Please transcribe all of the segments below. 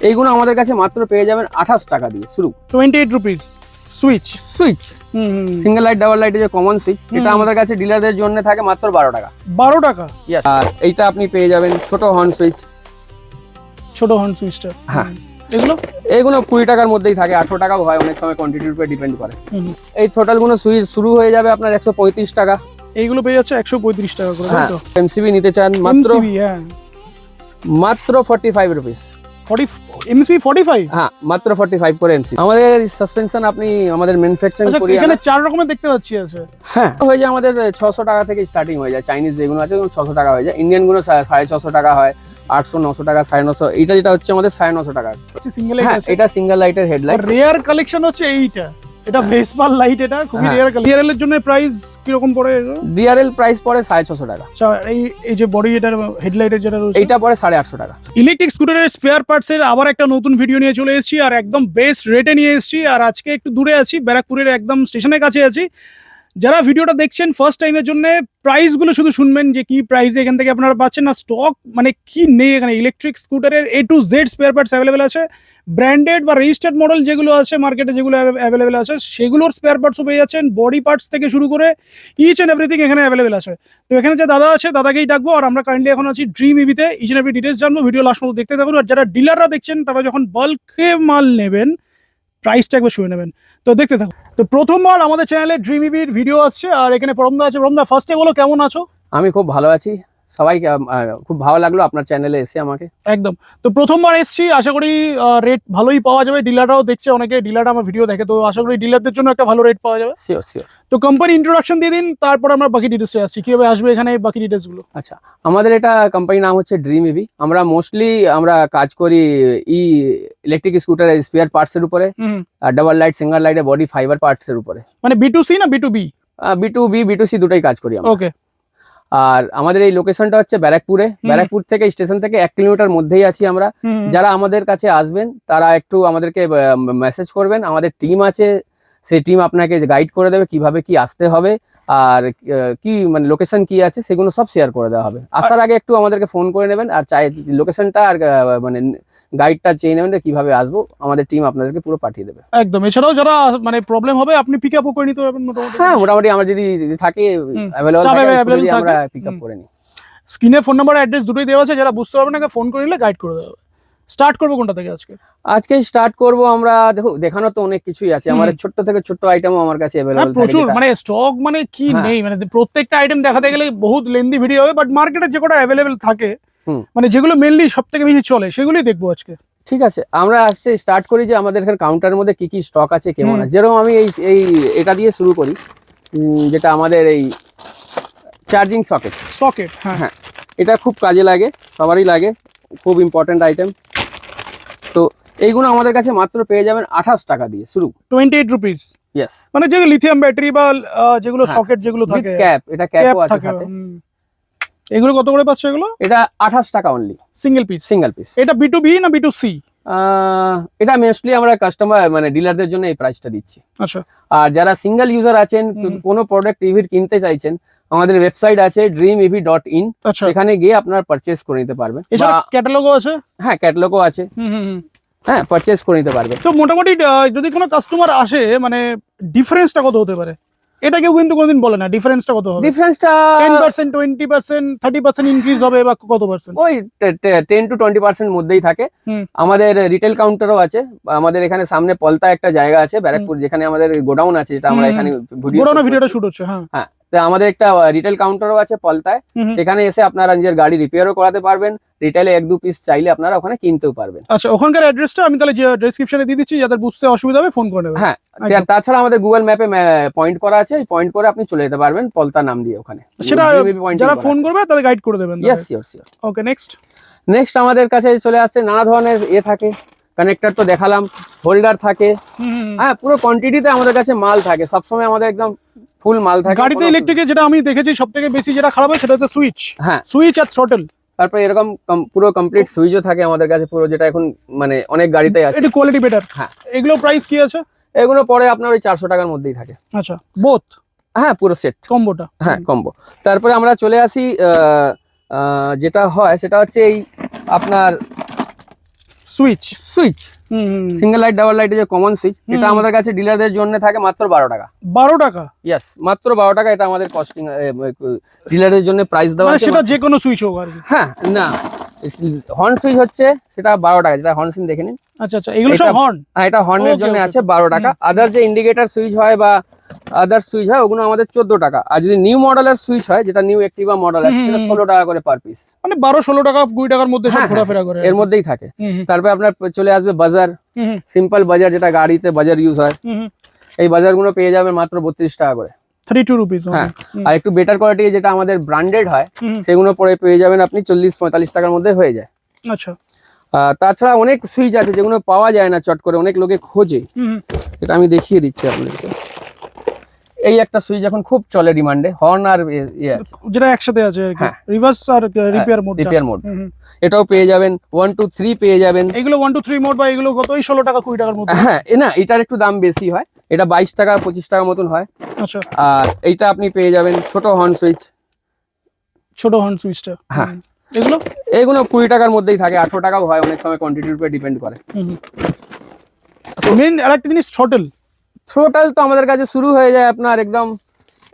এইগুলো আমাদের কাছে মাত্র পেয়ে যাবেন 28 টাকা দিয়ে শুরু। 28 rupees switch. Single light double লাইটের যে কমন সুইচ, এটা আমাদের কাছে ডিলারদের জন্য থাকে মাত্র 12 টাকা। 12 টাকা। আর এইটা আপনি পেয়ে যাবেন ছোট হর্ন সুইচ। ছোট হর্ন সুইচটা, হ্যাঁ এগুলো 20 টাকার মধ্যেই থাকে, 18 টাকাও হয়, অনেক সময় কোয়ান্টিটির উপরে ডিপেন্ড করে। এই টোটাল গুলো সুইচ শুরু হয়ে যাবে আপনার 135 টাকা। এইগুলো পেয়ে যাচ্ছে 135 টাকা করে, তাই তো? এমসিবি নিতে চান মাত্র MCB, হ্যাঁ মাত্র 45 রুপিস। 40 MCB 45? হ্যাঁ মাত্র 45 করে এমসিবি। আমাদের সাসপেনশন আপনি আমাদের ম্যানুফ্যাকচারিং আচ্ছা, করি এখানে 4 রকমের দেখতে পাচ্ছি আছে। হ্যাঁ হয়ে যায় আমাদের 600 টাকা থেকে স্টার্টিং হয়ে যায়। চাইনিজ যেগুলো আছে 600 টাকা হয়ে যায়, ইন্ডিয়ান গুলো 650 টাকা হয়, 800 900 টাকা, 950। এইটা যেটা হচ্ছে আমাদের 950 টাকা। সিঙ্গেল লাইট আছে, এটা সিঙ্গেল লাইটের হেডলাইট। রেয়ার কালেকশন হচ্ছে এইটা, এটা ভেসপাল লাইট, এটা খুবই রেয়ার কালেকশন। ডিআরএল এর জন্য প্রাইস কি রকম পড়ে? ডিআরএল প্রাইস পড়ে 650 টাকা। আচ্ছা, এই যে বডি এটার হেডলাইটের যেটা রয়েছে, এইটা পড়ে 850 টাকা। ইলেকট্রিক স্কুটারের স্পেয়ার পার্টস এর আবার একটা নতুন ভিডিও নিয়ে চলে এসেছি, আর একদম বেস্ট রেটে নিয়ে এসেছি। আর আজকে একটু দূরে আছি, ব্যারাকপুরের একদম স্টেশনের কাছে আছি। যারা ভিডিওটা দেখছেন ফার্স্ট টাইমের জন্য, প্রাইসগুলো শুধু শুনবেন যে কি প্রাইসে এখান থেকে আপনারা পাচ্ছেন, না স্টক মানে কি নেই এখানে। ইলেকট্রিক স্কুটারের A to Z spare parts available আছে। ব্র্যান্ডেড বা রেজিস্টার্ড মডেল যেগুলো আছে মার্কেটে, যেগুলো অ্যাভেলেবেল আছে, সেগুলোর স্পেয়ার পার্টসও পেয়ে যাচ্ছেন। বডি পার্টস থেকে শুরু করে ইচ অ্যান্ড এভরিথিং এখানে অ্যাভেলেবেল আছে। তো এখানে যে দাদা আছে, দাদাকেই ডাকবো। আর আমরা কাইন্ডলি এখন আছি ড্রিম ইভিতে। ইচ অ্যান্ড এভরি ডিটেলস জানবো, ভিডিও লাস্ট পর্যন্ত দেখতে থাকুন। আর যারা ডিলাররা দেখছেন, তারা যখন বাল্কে মাল নেবেন, প্রাইসটা একবার শুনে নেবেন। তো দেখতে থাকুন। তো প্রথমবার আমাদের চ্যানেলে ড্রিম ইভির ভিডিও আসছে, আর এখানে পরমদা আছে। পরমদা, ফার্স্টে বলো কেমন আছো? আমি খুব ভালো আছি। সবাই খুব ভালো লাগলো আপনার চ্যানেলে এসে আমাকে। একদম। তো প্রথমবার এসছি, আশা করি রেট ভালোই পাওয়া যাবে। ডিলাররাও দেখছে, অনেকে ডিলাররা আমার ভিডিও দেখে, তো আশা করি ডিলারদের জন্য একটা ভালো রেট পাওয়া যাবে। Sure sure. তো কোম্পানি ইন্ট্রোডাকশন দিয়ে দিন, তারপর আমরা বাকি ডিটেলসে আসছি, কিভাবে আসবে এখানে বাকি ডিটেলস গুলো। আচ্ছা, আমাদের এটা কোম্পানির নাম হচ্ছে ড্রিম ইভি। আমরা মোস্টলি কাজ করি ইলেকট্রিক স্কুটারের স্পেয়ার পার্টস এর উপরে, আর ডাবল লাইট সিঙ্গেল লাইটের বডি ফাইবার পার্টস এর উপরে। মানে B2C না B2B? B2B B2C দুটোই কাজ করি আমরা। ওকে। আর আমাদের এই লোকেশনটা হচ্ছে ব্যারাকপুরে। ব্যারাকপুর থেকে স্টেশন থেকে 1 কিলোমিটার মধ্যেই আছি আমরা। যারা আমাদের কাছে আসবেন, তারা একটু আমাদেরকে মেসেজ করবেন। আমাদের টিম আছে, সেই টিম আপনাকে গাইড করে দেবে কিভাবে কি আসতে হবে, আর কি মানে লোকেশন কি আছে সেগুলো সব শেয়ার করে দেওয়া হবে। আসার আগে একটু আমাদেরকে ফোন করে নেবেন, আর চাই লোকেশনটা আর মানে গাইডটা চেয়ে নেবেন কিভাবে আসবো, আমাদের টিম আপনাদেরকে পুরো পাঠিয়ে দেবে। একদম। এছাড়াও যারা মানে প্রবলেম হবে, আপনি পিক আপও করে নিতে পারবেন মোটামুটি। হ্যাঁ মোটামুটি আমরা যদি থাকে অ্যাভেলেবল আমরা পিক আপ করে নিই। স্ক্রিনে ফোন নাম্বার অ্যাড্রেস দুটোই দেওয়া আছে, যারা বুঝতে পারবেন না ফোন করে নিলে গাইড করে দেওয়া হবে। স্টার্ট করবো কোনটা থেকে আজকে স্টার্ট করব আমরা? দেখো, দেখানোর তো অনেক কিছুই আছে। আমার ছোট থেকে ছোট আইটেমও আমার কাছে अवेलेबल থাকে। প্রচুর মানে স্টক মানে কি নেই, মানে প্রত্যেকটা আইটেম দেখাতে গেলে বহুত লেন্দি ভিডিও হবে, বাট মার্কেটে যে কটা अवेलेबल থাকে, মানে যেগুলো মেইনলি সবথেকে বেশি চলে, সেগুলোই দেখবো আজকে। ঠিক আছে, আমরা আজকে স্টার্ট করি যে আমাদের এখানে কাউন্টারের মধ্যে কি কি স্টক আছে, কেমন আছে। যেরকম আমি এই এটা দিয়ে শুরু করি, যেটা আমাদের এই চার্জিং সকেট। হ্যাঁ, এটা খুব কাজে লাগে, সবারই লাগে, খুব ইম্পর্টেন্ট আইটেম। তো এইগুলো আমাদের কাছে মাত্র পেয়ে যাবেন 28 টাকা দিয়ে শুরু। 28 রুপিস। ইয়েস। মানে যে লিথিয়াম ব্যাটারি বা যেগুলো সকেট যেগুলো থাকে, ক্যাপ, এটা ক্যাপও আছে সাথে। এগুলো কত করে পাচ্ছ এগুলো? এটা 28 টাকা অনলি, সিঙ্গেল পিস। এটা B2B না B2C? এটা মোস্টলি আমরা কাস্টমার মানে ডিলারদের জন্য এই প্রাইসটা দিচ্ছি। আচ্ছা। আর যারা সিঙ্গেল ইউজার আছেন, কোনো প্রোডাক্ট ইভির কিনতে চাইছেন, আমাদের ওয়েবসাইট আছে dreamev.in, সেখানে গিয়ে আপনারা পারচেজ করে নিতে পারবেন। এছাড়া ক্যাটালগও আছে? হ্যাঁ, ক্যাটালগও আছে। হ্যাঁ, পারচেজ করে নিতে পারবেন। তো মোটামুটি যদি কোনো কাস্টমার আসে, মানে ডিফারেন্সটা কত হতে পারে? এটা কেউ কিন্তু কোনোদিন বলে না, ডিফারেন্সটা কত হবে? ডিফারেন্সটা 10%, 20%, 30% ইনক্রিজ হবে, বা কত পার্সেন্ট? ওই 10 to 20% মধ্যেই থাকে। আমাদের রিটেল কাউন্টারও আছে। আমাদের এখানে সামনে পলতা একটা জায়গা আছে ব্যারাকপুর, যেখানে আমাদের গোডাউন আছে, যেটা আমরা এখানে ভিডিওটা শুট হচ্ছে। হ্যাঁ, তো আমাদের একটা রিটেল কাউন্টারও আছে পলতায়। সেখানে এসে আপনারা নিজের গাড়ি রিপেয়ারও করাতে পারবেন। রিটেলে 1-2 পিস চাইলে আপনারা ওখানে কিনতেও পারবেন। আচ্ছা, ওখানকার অ্যাড্রেসটা আমি তাহলে ডেসক্রিপশনে দিয়ে দিচ্ছি, যাদের বুঝতে অসুবিধা হবে ফোন করে নেবেন। হ্যাঁ, তাছাড়া আমাদের গুগল ম্যাপে পয়েন্ট করা আছে, পয়েন্ট করে আপনি চলে যেতে পারবেন পলতা নাম দিয়ে ওখানে। সেটা যারা ফোন করবে তাদের গাইড করে দেবেন। Yes, sure. ওকে, নেক্সট আমাদের কাছে চলে আসছে নানা ধরনের থাকে। কানেক্টর তো দেখালাম, হোল্ডার থাকে। হ্যাঁ, পুরো কোয়ান্টিটিতে আমাদের কাছে মাল থাকে, সবসময় আমাদের একদম ফুল মাল থাকে। গাড়িতে ইলেকট্রিকে যেটা আমি দেখেছি সবথেকে বেশি যেটা খারাপ হয়, সেটা হচ্ছে সুইচ। হ্যাঁ, সুইচ আর থ্রটল। তারপরে এরকম পুরো কমপ্লিট সুইচও থাকে আমাদের কাছে পুরো, যেটা এখন মানে অনেক গাড়িতে আছে। এটা কোয়ালিটি বেটার। হ্যাঁ, এগুলো প্রাইস কি আছে? এগুলো পরে আপনার ওই 400 টাকার মধ্যেই থাকে। আচ্ছা, বোথ? হ্যাঁ, পুরো সেট, কম্বোটা। হ্যাঁ, কম্বো। তারপরে আমরা চলে আসি, যেটা হয় সেটা হচ্ছে এই আপনার switch switch single light double লাইটের যে কমন সুইচ, এটা আমাদের কাছে ডিলারদের জন্য থাকে মাত্র 12 টাকা। 12 টাকা? ইয়েস, মাত্র 12 টাকা। এটা আমাদের কস্টিং ডিলারদের জন্য প্রাইস দেওয়া মানে আছে। সেটা যে কোনো সুইচ হোক আর কি? হ্যাঁ, না হর্ন সুইচ হচ্ছে সেটা 12 টাকা, যেটা হর্ন সিন দেখে নিন। আচ্ছা আচ্ছা, এগুলো সব এটা- হর্ন? হ্যাঁ, এটা হর্নের জন্য আছে 12 টাকা। আদার যে ইন্ডিকেটর সুইচ হয় বা আদার সুইচ হয় ওগুলো আমাদের 14 টাকা। আর যদি নিউ মডেলের সুইচ হয়, যেটা নিউ অ্যাক্টিভা মডেল আছে, সেটা 16 টাকা করে পার পিস। মানে 12-16 টাকা 20 টাকার মধ্যে সব হ্যাঁ, ঘোরাফেরা করে এর মধ্যেই থাকে। হুম, তারপরে আপনার চলে আসবে বাজার, হুম, সিম্পল বাজার, যেটা গাড়িতে বাজার ইউজ হয়। হুম, এই বাজারগুলো পেয়ে যাবেন মাত্র 32 টাকা করে। 32 রুপিস? হ্যাঁ, আর একটু বেটার কোয়ালিটি যেটা আমাদের ব্র্যান্ডেড হয়, সেগুলো পরে পেয়ে যাবেন আপনি 40-45 টাকার মধ্যে হয়ে যায়। আচ্ছা। তাছাড়া অনেক সুইচ আছে যেগুলো পাওয়া যায় না চট করে, অনেক লোকে খোঁজে। এটা আমি দেখিয়ে দিচ্ছি আপনাদেরকে। এই একটা সুইচ এখন খুব চলে ডিমান্ডে, হর্ন আর ইয়ে আছে, যেটা একসাথে আছে আর কি, হ্যাঁ। Rivers are repair mode. Repair mode, এটাও পেয়ে যাবেন। 1 2 3 পেয়ে যাবেন। এগুলো 1 2 3 মোড বা এগুলো কত? 16 টাকা 20 টাকার মধ্যে? হ্যাঁ, না এটার একটু দাম বেশি হয়, এটা 22 টাকা 25 টাকা মতন হয়। আচ্ছা, আর এইটা আপনি পেয়ে যাবেন ছোট হর্ন সুইচ। ছোট হর্ন সুইচটা? হ্যাঁ। এগুলো এগুলো 20 টাকার মধ্যেই থাকে, 18 টাকাও হয়, অনেক সময় কোয়ান্টিটির উপরে ডিপেন্ড করে। মেন আরেকটা জিনিস, থ্রোটল। থ্রোটল তো আমাদের কাছে শুরু হয়ে যায় আপনার একদম,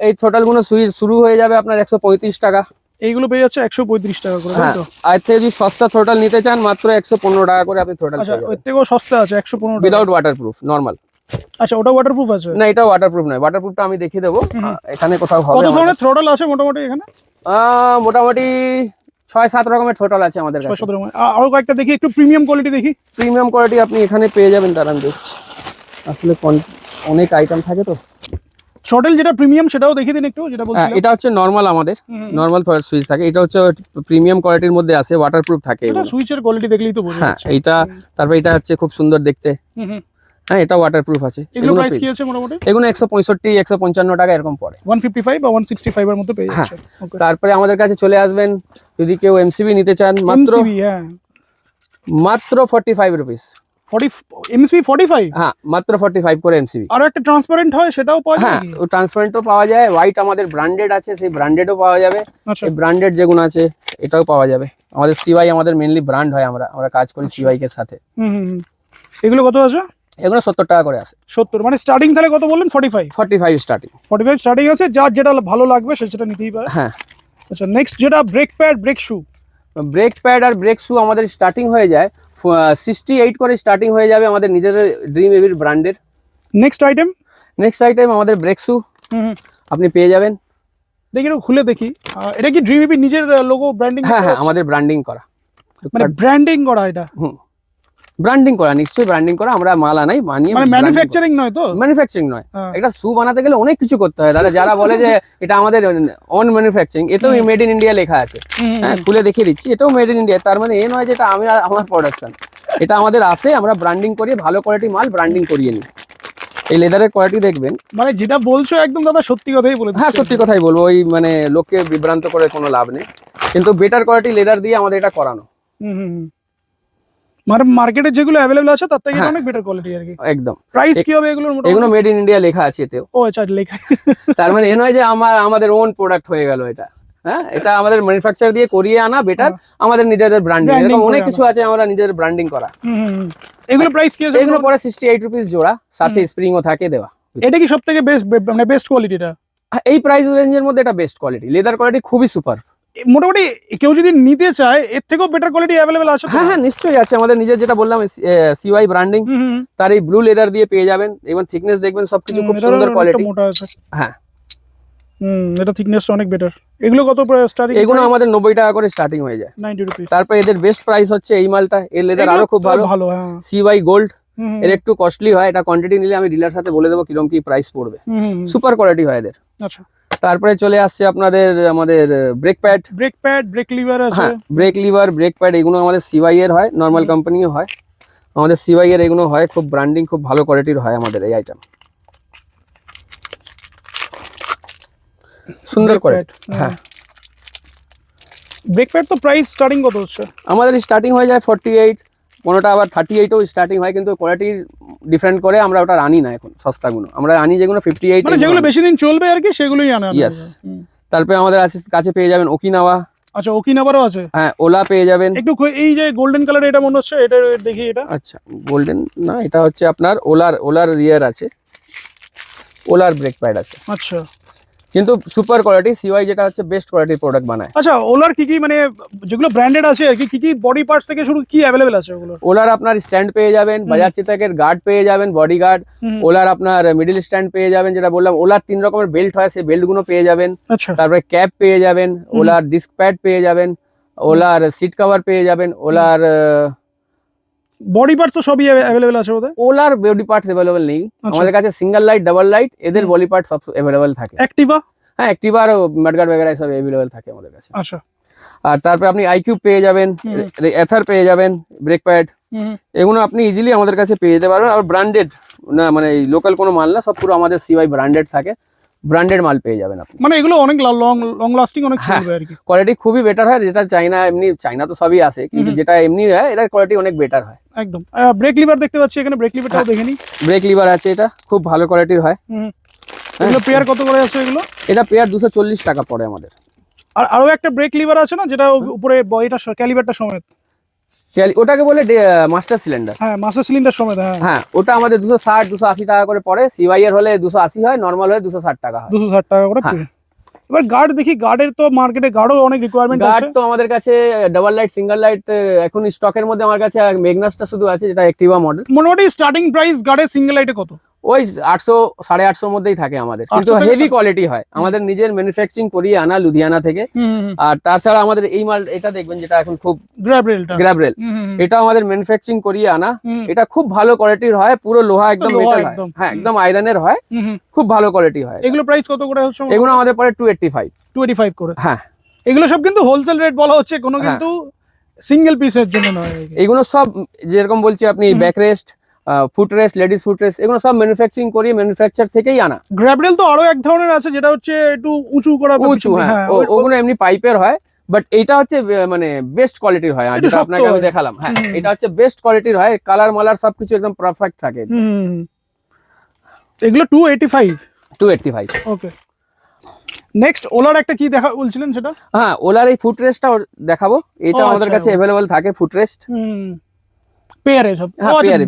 এই থ্রোটল গুলো সুইচ শুরু হয়ে যাবে আপনার 135 টাকা। এইগুলো পেয়ে যাচ্ছে 135 টাকা করে, তাই হ্যাঁ, তো? আর থেকে যদি সস্তা থ্রোটল নিতে চান, মাত্র 115 টাকা করে আপনি থ্রোটল আচ্ছা, পেয়ে ওর যাবেন। থেকেও সস্তা আছে 115 টাকা? Without waterproof, normal. আচ্ছা, ওটা ওয়াটারপ্রুফ আছে? না, এটা ওয়াটারপ্রুফ নয়, ওয়াটারপ্রুফটা আমি দেখিয়ে দেবো। এখানে কোথাও হবে কত আমাদের। ধরনের থ্রোটল আছে মোটামুটি এখানে? মোটামুটি 6-7 রকমের থ্রোটল আছে আমাদের কাছে। 6-7 রকমের। আরো কয়েকটা দেখি, একটু প্রিমিয়াম কোয়ালিটি দেখি। প্রিমিয়াম কোয়ালিটি আপনি এখানে পেয়ে যাবেন, তার আমি দেখছি। আসলে অনেক আইটেম থাকে তো। থ্রোটল যেটা প্রিমিয়াম সেটাও দেখিয়ে দিন একটু, যেটা বলছিলাম। এটা হচ্ছে নরমাল, আমাদের নরমাল সুইচ থাকে। এটা হচ্ছে প্রিমিয়াম কোয়ালিটির মধ্যে আছে, ওয়াটারপ্রুফ থাকে এটা এগুলো। সুইচের কোয়ালিটি দেখলেই তো বোঝা হ্যাঁ, যাচ্ছে। এইটা তারপর এটা হচ্ছে খুব সুন্দর দেখতে। হ্যাঁ, এটা ওয়াটারপ্রুফ আছে। এগুলো প্রাইস কি আছে মোটামুটি? এগুলো 165-155 টাকা এরকম পড়ে। 155 বা 165 এর মধ্যে পেয়ে যাচ্ছে। ওকে। তারপরে আমাদের কাছে চলে আসবেন যদি কেউ এমসিবি নিতে চান, মাত্র MCB, হ্যাঁ, মাত্র 45 রুপিস। 40 MCB 45? হ্যাঁ, মাত্র 45 করে এমসিবি। আর একটা ট্রান্সপারেন্ট হয়, সেটাও পাওয়া যায় হ্যাঁ, নাকি? ও ট্রান্সপারেন্টও পাওয়া যায়। হোয়াইট আমাদের ব্র্যান্ডেড আছে, সেই ব্র্যান্ডেডও পাওয়া যাবে। আচ্ছা, এই ব্র্যান্ডেড যেগুলো আছে এটাও পাওয়া যাবে। আমাদের সিওয়াই আমাদের মেইনলি ব্র্যান্ড হয়, আমরা কাজ করি সিওয়াই এর সাথে। এগুলো কত আছে? এগুলো 70 টাকা করে আছে। 70? মানে স্টার্টিং তাহলে কত বললেন? 45? 45 স্টার্টিং। 45 স্টার্টিং আছে, যার যেটা ভালো লাগবে সে সেটা নিতেই পারে। হ্যাঁ, আচ্ছা, নেক্সট যেটা brake pad, brake shoe. Brake pad আর ব্রেক শু আমাদের স্টার্টিং হয়ে যায় 68 করে স্টার্টিং হয়ে যাবে আমাদের নিজেদের ড্রিম এভির ব্র্যান্ডের। Next item? নেক্সট আইটেম আমাদের ব্রেক শু আপনি পেয়ে যাবেন। দেখি একটু খুলে দেখি। এটা কি ড্রিম এভি নিজের লোগো ব্র্যান্ডিং? হ্যাঁ হ্যাঁ, আমাদের ব্র্যান্ডিং করা। মানে ব্র্যান্ডিং করা এটা? ব্র্যান্ডিং করা, নিশ্চয়ই ব্র্যান্ডিং করা। আমরা মাল আনাই, বানিয়ে। মানে ম্যানুফ্যাকচারিং নয় তো? ম্যানুফ্যাকচারিং নয়। হ্যাঁ। একটা শু বানাতে গেলে অনেক কিছু করতে হয় দাদা। যারা বলে যে এটা আমাদের অন ম্যানুফ্যাকচারিং, এতেও মেড ইন ইন্ডিয়া লেখা আছে। হ্যাঁ, খুলে দেখিয়ে দিচ্ছি, এটাও মেড ইন ইন্ডিয়া। তার মানে এ নয় যে এটা আমার প্রোডাকশন। এটা আমাদের আসে, আমরা ব্র্যান্ডিং করিয়ে ভালো কোয়ালিটি মাল ব্র্যান্ডিং করিয়ে নিই। এই লেদারের কোয়ালিটি দেখবেন। মানে যেটা বলছো একদম দাদা সত্যি কথাই বলে হ্যাঁ, সত্যি কথাই বলবো। ওই মানে লোককে বিভ্রান্ত করে কোনো লাভ নেই, কিন্তু বেটার কোয়ালিটি লেদার দিয়ে আমাদের এটা করানো। মানে মার্কেটে যেগুলো অ্যাভেলেবল আছে তার থেকে অনেক বেটার কোয়ালিটি আর কি। একদম। প্রাইস কি হবে এগুলোর মোটামুটি? এগুলো মেড ইন ইন্ডিয়া লেখা আছে এতেও। ও আচ্ছা, লেখা। তার মানে এ নয় যে আমাদের ওন প্রোডাক্ট হয়ে গেল এটা। হ্যাঁ, এটা আমাদের ম্যানুফ্যাকচার দিয়ে করিয়ে আনা বেটার, আমাদের নিজেদের ব্র্যান্ডিং। এরকম অনেক কিছু আছে আমরা নিজেদের ব্র্যান্ডিং করা। এগুলো প্রাইস কি আছে? এগুলো পরে 68 রুপিস জোড়া, সাথে স্প্রিংও থাকে দেওয়া। এটা কি সবথেকে বেস্ট, মানে বেস্ট কোয়ালিটিটা? এই প্রাইস রেঞ্জের মধ্যে এটা বেস্ট কোয়ালিটি। লেদার কোয়ালিটি খুবই সুপার। মোটামুটি কেউ যদি নিতে চায় এর থেকেও বেটার কোয়ালিটি অ্যাভেলেবল আছে তো? হ্যাঁ হ্যাঁ, নিশ্চয়ই আছে। আমাদের নিজের যেটা বললাম সিওয়াই ব্র্যান্ডিং, তার এই ব্লু লেদার দিয়ে পেয়ে যাবেন। এবং থিকনেস দেখবেন সবকিছু খুব সুন্দর কোয়ালিটি। মোটা আছে। হ্যাঁ, এটা থিকনেস অনেক বেটার। এগুলো কত স্টার্টিং? এগুলো আমাদের 90 টাকা করে স্টার্টিং হয়ে যায়। 90 রুপিস। তারপর এদের বেস্ট প্রাইস হচ্ছে এই মালটা। এর লেদার আরো খুব ভালো। ভালো, হ্যাঁ। সিওয়াই গোল্ড, এর একটু কস্টলি হয়। এটা কোয়ান্টিটি নিলে আমি ডিলার সাথে বলে দেবো কিরকম কি প্রাইস পড়বে। সুপার কোয়ালিটি হয় এদের। আচ্ছা, তারপরে চলে আসছে আমাদের ব্রেক প্যাড, ব্রেক লিভার আছে। হ্যাঁ, ব্রেক লিভার, ব্রেক প্যাড, এগুলো আমাদের সিওয়াই এর হয়, নর্মাল কোম্পানিও হয়। আমাদের সিওয়াই এর এগুলো হয়, খুব ব্র্যান্ডিং, খুব ভালো কোয়ালিটির হয় আমাদের এই আইটেম। সুন্দর কোয়ালিটি। হ্যাঁ, ব্রেক প্যাড তো প্রাইস স্টার্টিং কত হচ্ছে? আমাদের স্টার্টিং হয়ে যায় 48, কোনোটা আবার 38ও স্টার্টিং হয়, কিন্তু কোয়ালিটির ডিফারেন্ট করে আমরা ওটা আনি না এখন সস্তাগুলো। আমরা আনি যেগুলো 58, মানে যেগুলো বেশি দিন চলবে আর কি, সেগুলোই আনা। ইয়েস। তারপরে আমাদের কাছে পেয়ে যাবেন ওকিনাওয়া, আচ্ছা ওকিনাবারও আছে। হ্যাঁ, ওলা পেয়ে যাবেন। একটু এই যে গোল্ডেন কালার এটা মনে হচ্ছে, এটা দেখি এটা। আচ্ছা, গোল্ডেন না, এটা হচ্ছে আপনার ওলার রিয়ার আছে, ওলার ব্রেক প্যাড আছে, আচ্ছা কিন্তু সুপার কোয়ালিটি। সিওয়াই যেটা হচ্ছে বেস্ট কোয়ালিটির প্রোডাক্ট বানায়। আচ্ছা ওলার কি কি মানে যেগুলো ব্র্যান্ডেড আছে আর কি কি বডি পার্টস থেকে শুরু কি অ্যাভেলেবেল আছে ওগুলো? ওলার আপনার স্ট্যান্ড পেয়ে যাবেন, বাজাজ চিতাকের গার্ড পেয়ে যাবেন, বডি গার্ড। ওলার আপনার মিডল স্ট্যান্ড পেয়ে যাবেন, যেটা বললাম। ওলার 3 রকমের বেল্ট হয়, সেই বেল্ট গুলো পেয়ে যাবেন। আচ্ছা তারপরে ক্যাপ পেয়ে যাবেন, ওলার ডিস্ক প্যাড পেয়ে যাবেন, ওলার সিট কভার পেয়ে যাবেন, ওলার বডি পার্টস তো সবই অ্যাভেলেবেল আছে বোধহয়। ওলার বডি পার্টস অ্যাভেলেবল নেই আমাদের কাছে। সিঙ্গেল লাইট, ডাবল লাইট, এদের বডি পার্টস সব অ্যাভেলেবেল থাকে। অ্যাক্টিভা? হ্যাঁ, অ্যাক্টিভা আর মাডগার্ড वगैरह সব অ্যাভেলেবেল থাকে আমাদের কাছে। আচ্ছা আর তারপরে আপনি আইকিউব পেয়ে যাবেন, এথার পেয়ে যাবেন, ব্রেক প্যাড। এগুলো আপনি ইজিলি আমাদের কাছে পেয়ে যেতে পারবেন। আর ব্র্যান্ডেড না, মানে লোকাল কোনো মাল না, সব পুরো আমাদের সিওয়াই ব্র্যান্ডেড থাকে। ব্র্যান্ডেড মাল পেয়ে যাবেন আপনি। মানে এগুলো অনেক লং লাস্টিং অনেক চলবে আর কি। কোয়ালিটি খুবই বেটার হয়, যেটা চাইনা এমনি, চাইনা তো সবই আছে, কিন্তু যেটা এমনি হয় এটার কোয়ালিটি অনেক বেটার হয়। একদম। ব্রেক লিভার দেখতে পাচ্ছি এখানে, ব্রেক লিভারটাও দেখে নিই। ব্রেক লিভার আছে, এটা খুব ভালো কোয়ালিটির হয়। এগুলো পেয়ার কত করে আছে এগুলো? এটা পেয়ার 240 টাকা পড়ে আমাদের। আর আরো একটা ব্রেক লিভার আছে না, যেটা উপরে এটা ক্যালিবারটা সমেত? ওটাকে বলে মাস্টার সিলিন্ডার। হ্যাঁ মাস্টার সিলিন্ডার সমেত। হ্যাঁ, ওটা আমাদের 260 280 টাকা করে পড়ে। সিওয়াই এর হলে 280 হয়, নরমাল হলে 260 টাকা হয়। 260 টাকা করে। এবার গার্ড দেখি, গার্ডের তো মার্কেটে গার্ডও অনেক রিকোয়ারমেন্ট আছে। গার্ড তো আমাদের কাছে ডাবল লাইট, সিঙ্গেল লাইট এখন স্টকের মধ্যে আমার কাছে মেগনাসটা শুধু আছে, যেটা অ্যাক্টিভা মডেল। মোটামুটি স্টার্টিং প্রাইস গার্ডের সিঙ্গেল লাইটে কত? ওই 800 850 মধ্যেই থাকে আমাদের, কিন্তু হেভি কোয়ালিটি হয়। আমাদের নিজের ম্যানুফ্যাকচারিং করিয়ে আনা লুধিয়ানা থেকে। আর তাছাড়া আমাদের এই মাল এটা দেখবেন, যেটা এখন খুব গ্র্যাবরেল, এটা আমাদের ম্যানুফ্যাকচারিং করিয়ে আনা। এটা খুব ভালো কোয়ালিটির হয়, পুরো লোহা একদম মেটাল হয়। হ্যাঁ, একদম আয়রনের হয়, খুব ভালো কোয়ালিটি হয়। এগুলো প্রাইস কত করে হচ্ছে? এগুলো আমাদের পরে 285 করে। হ্যাঁ, এগুলো সব কিন্তু হোলসেল রেট বলা হচ্ছে, কোনো কিন্তু সিঙ্গেল পিসের জন্য নয়। এগুলো সব যেরকম বলছি আপনি, ব্যাকরেস্ট, ফুটরেস্ট, লেডিস ফুটরেস্ট, এগুলো সব ম্যানুফ্যাকচারিং করি, ম্যানুফ্যাকচার থেকেই আনা। গ্র্যাবরেল তো আরো এক ধরনের আছে, যেটা হচ্ছে একটু উঁচু করা। হ্যাঁ, ওগুলো এমনি পাইপের হয়, বাট এইটা হচ্ছে মানে বেস্ট কোয়ালিটির হয়। যেটা আপনাকে আমি দেখালাম, হ্যাঁ, এটা হচ্ছে বেস্ট কোয়ালিটির হয়। কালার মালার সবকিছু একদম পারফেক্ট থাকে। এগুলো 285। ওকে। নেক্সট ওলার একটা কি দেখা বলছিলেন সেটা? হ্যাঁ, ওলার এই ফুটরেস্টটা দেখাবো। এটা আমাদের কাছে अवेलेबल থাকে ফুটরেস্ট। পেয়ারে সব?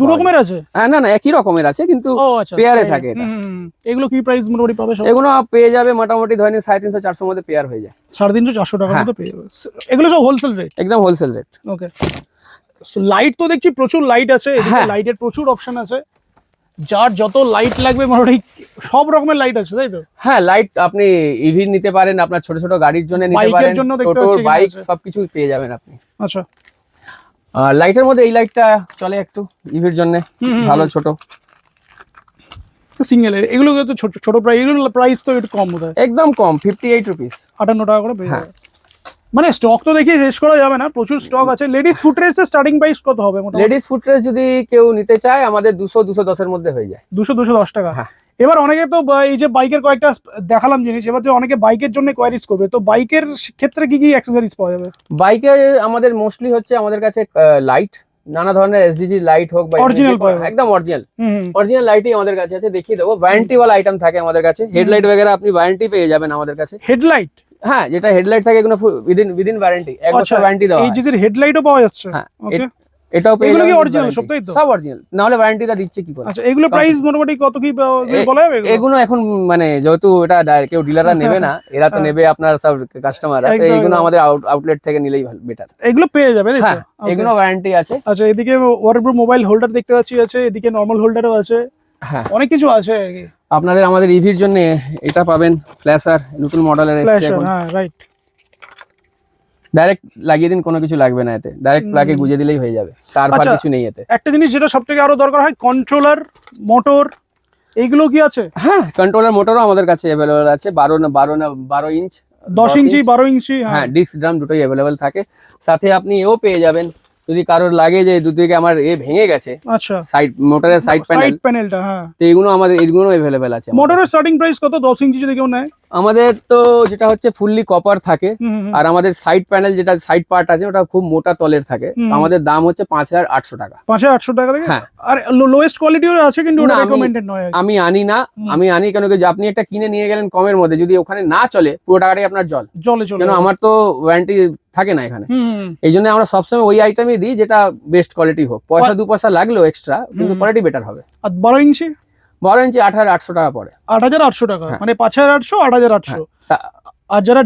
দু রকমের আছে? হ্যাঁ, না একই রকমের আছে, কিন্তু পেয়ারে থাকে এটা। এগুলো কি প্রাইস মোটামুটি পাবে সব? এগুলো পেয়ে যাবে মোটামুটি ধরেন 350 400 মধ্যে পেয়ার হয়ে যায়। 350 400 টাকার মধ্যে পেয়ে যাবে। এগুলো সব হোলসেল রেট? একদম হোলসেল রেট। ওকে। সো লাইট তো দেখছি প্রচুর লাইট আছে, এদিকে লাইটের প্রচুর অপশন আছে। যার যত লাইট লাগবে মোটামুটি সব রকমের লাইট আছে, তাই তো? হ্যাঁ, লাইট আপনি ইভি নিতে পারেন, আপনার ছোট ছোট গাড়ির জন্য নিতে পারেন, টোটো, বাইক সবকিছু পেয়ে যাবেন আপনি। আচ্ছা। লাইটের মধ্যে এই লাইটটা চলে একটু ইভির জন্য, ভালো ছোট সিঙ্গেল। এগুলো তো ছোট প্রাইস, এগুলো প্রাইস তো একটু কম বোধহয়। একদম কম, 58 রুপিস, 58 টাকা করে পেয়ে যাবে। মানে স্টক তো দেখি শেষ করা যাবে না, প্রচুর স্টক আছে। লেডিস ফুটরেসের স্টার্টিং প্রাইস কত হবে মোটামুটি? লেডিস ফুটরেস যদি কেউ নিতে চায়, আমাদের 200 210 এর মধ্যে হয়ে যায়। 210 টাকা। এবার অনেকে তো এই যে বাইকের কয়েকটা দেখালাম জিনিস, এবার অনেকে বাইকের জন্য কোয়ারিজ করবে, তো বাইকের ক্ষেত্রে কি কি অ্যাকসেসরিজ পাওয়া যাবে? বাইকের আমাদের মোস্টলি হচ্ছে আমাদের কাছে লাইট, নানা ধরনের এসডিজি লাইট হোক বা অরিজিনাল, একদম অরিজিনাল লাইটই আমাদের কাছে আছে, দেখিয়ে দেবো। ওয়ারেন্টি ওয়ালা আইটেম থাকে আমাদের কাছে। হেডলাইট वगैरह আপনি ওয়ারেন্টি পেয়ে যাবেন আমাদের কাছে। হেডলাইট? হ্যাঁ, যেটা হেডলাইট থাকে এগুলো উইদিন ওয়ারেন্টি, 1 বছর ওয়ারেন্টি দেওয়া হয়। এই যে হেডলাইটও পাওয়া যাচ্ছে? হ্যাঁ, এটাও পেয়ে যাবেন। এগুলো কি অরিজিনাল সব, তাই তো? সব অরিজিনাল, না হলে ওয়ারেন্টিটা দিচ্ছে কি করে? আচ্ছা, এগুলো প্রাইস মোটামুটি কত কি বলা যাবে? এগুলো এখন মানে যেহেতু এটা কেউ ডিলাররা নেবে না, এরা তো নেবে আপনার সব কাস্টমাররা, তো এগুলো আমাদের আউটলেট থেকে নিলেই ভালো, বেটার। এগুলো পেয়ে যাবে, তাই তো? হ্যাঁ, এগুলো ওয়ারেন্টি আছে। আচ্ছা, এদিকে ওয়াটারপ্রুফ মোবাইল হোল্ডার দেখতে পাচ্ছি আছে, এদিকে নরমাল হোল্ডারও আছে। হ্যাঁ, অনেক কিছু আছে। আপনাদের আমাদের ইভির জন্য এটা পাবেন, ফ্ল্যাশার নতুন মডেলের এসেছে এখন। হ্যাঁ, রাইট। ডাইরেক্ট লাগিয়ে দিন, কোনো কিছু লাগবে না এতে, ডাইরেক্ট প্লাগে গুজে দিলেই হয়ে যাবে, তার কিছু নেই এতে। একটা জিনিস যেটা সবথেকে আরো দরকার হয়, কন্ট্রোলার, মোটর, এইগুলো কি আছে? হ্যাঁ, কন্ট্রোলার মোটরও আমাদের কাছে अवेलेबल আছে। 12 ইঞ্চ, 10 ইঞ্চি, 12 ইঞ্চি। হ্যাঁ, ডিস্ক ড্রাম দুটোই अवेलेबल থাকে। সাথে আপনি এও পেয়ে যাবেন, যদি কারোর লাগে যে দুদিকে আমার ভেঙে গেছে, আচ্ছা, সাইড মোটরের সাইড প্যানেলটা, হ্যাঁ, তো এইগুলো अवेलेबल আছে। মোটরের স্টার্টিং প্রাইস কত 10 ইঞ্চি যদি কেউ নেয়? আমাদের তো যেটা হচ্ছে ফুললি কপার থাকে, আর আমাদের সাইড প্যানেল যেটা সাইড পার্ট আছে ওটা খুব মোটা তলের থাকে, তো আমাদের দাম হচ্ছে 5800 টাকা। 5800 টাকা থেকে? হ্যাঁ। আর লোয়েস্ট কোয়ালিটিও আছে, কিন্তু ওটা রেকমেন্ডেড নয়। আমি আনি না, আমি আনি কেন কি, আপনি একটা কিনে নিয়ে গেলেন কমের মধ্যে, যদি ওখানে না চলে পুরো টাকাটাই আপনার জলে চলে, কেন আমার তো ওয়ারেন্টি থাকে না এখানে। এই জন্য আমরা সবসময় ওই আইটেমই দিই যেটা বেস্ট কোয়ালিটি হোক, পয়সা 2 পয়সা লাগলেও এক্সট্রা, কিন্তু কোয়ালিটি বেটার হবে। আর 12 ইঞ্চি? 12 ইঞ্চি 8800 টাকা পড়ে। 8800 টাকা, মানে 5800 8800। আর যারা